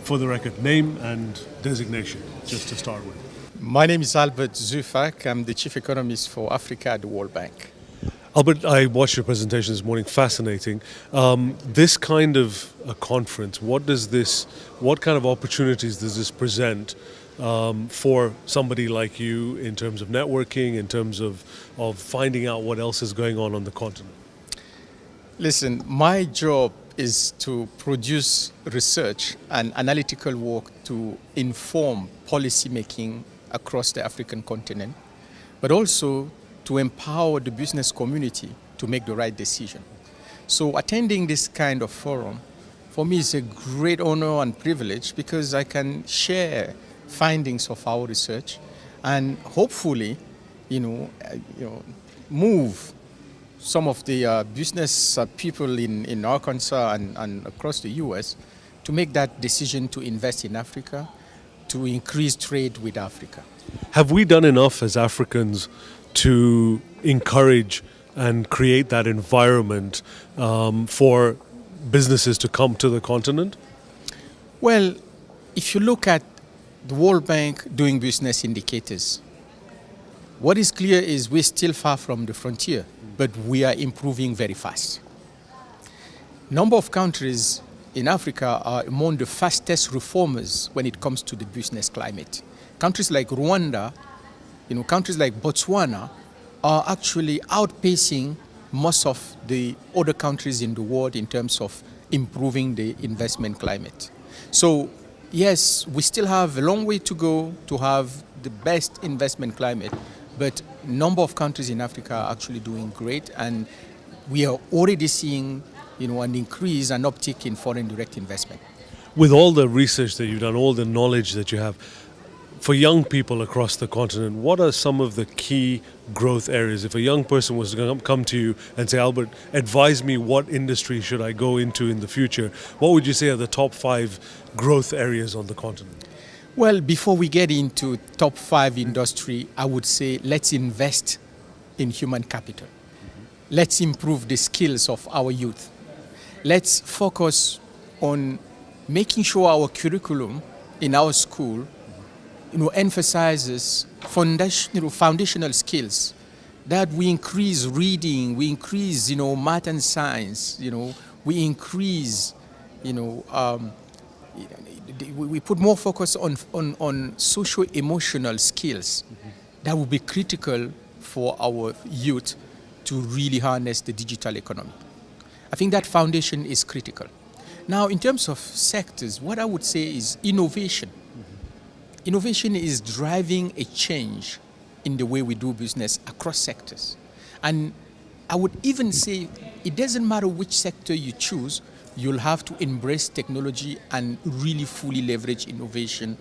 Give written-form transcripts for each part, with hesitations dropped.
for the record, name and designation, just to start with. My name is Albert Zeufack. I'm the Chief Economist for Africa at the World Bank. Albert, I watched your presentation this morning. Fascinating. This kind of a conference, what kind of opportunities does this present for somebody like you in terms of networking, in terms of finding out what else is going on the continent? Listen, my job is to produce research and analytical work to inform policy making across the African continent, but also to empower the business community to make the right decision. So attending this kind of forum, for me, is a great honor and privilege because I can share findings of our research and hopefully, move some of the business people in Arkansas and across the U.S. to make that decision to invest in Africa, to increase trade with Africa. Have we done enough as Africans to encourage and create that environment for businesses to come to the continent? Well, if you look at the World Bank doing business indicators, what is clear is we're still far from the frontier, but we are improving very fast. Number of countries in Africa are among the fastest reformers when it comes to the business climate. Countries like Rwanda, countries like Botswana are actually outpacing most of the other countries in the world in terms of improving the investment climate. So yes, we still have a long way to go to have the best investment climate, but a number of countries in Africa are actually doing great, and we are already seeing an increase and uptick in foreign direct investment. With all the research that you've done, all the knowledge that you have, for young people across the continent, what are some of the key growth areas? If a young person was to come to you and say, Albert, advise me what industry should I go into in the future, what would you say are the top 5 growth areas on the continent? Well, before we get into top 5 industry, I would say let's invest in human capital. Let's improve the skills of our youth. Let's focus on making sure our curriculum in our school emphasizes foundational skills, that we increase reading, we increase, math and science, we increase, we put more focus on socio-emotional skills. That will be critical for our youth to really harness the digital economy. I think that foundation is critical. Now, in terms of sectors, what I would say is innovation. Innovation is driving a change in the way we do business across sectors. And I would even say it doesn't matter which sector you choose, you'll have to embrace technology and really fully leverage innovation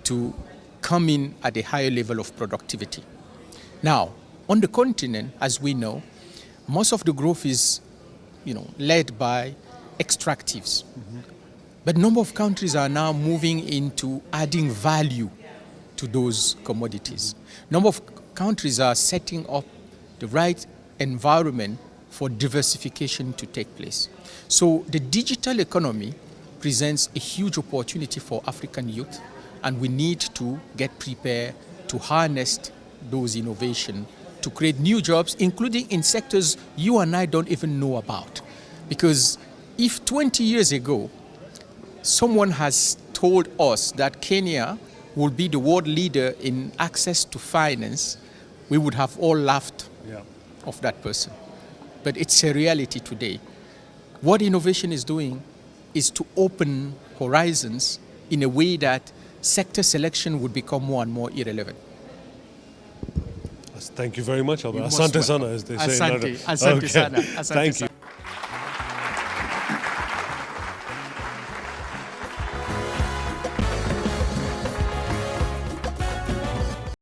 to come in at a higher level of productivity. Now, on the continent, as we know, most of the growth is, led by extractives. But a number of countries are now moving into adding value to those commodities. A number of countries are setting up the right environment for diversification to take place. So the digital economy presents a huge opportunity for African youth, and we need to get prepared to harness those innovations to create new jobs, including in sectors you and I don't even know about. Because if 20 years ago, someone has told us that Kenya will be the world leader in access to finance, we would have all laughed of that person. But it's a reality today. What innovation is doing is to open horizons in a way that sector selection would become more and more irrelevant. Thank you very much, Albert. Asante sana, as they say. Asante sana. Thank you.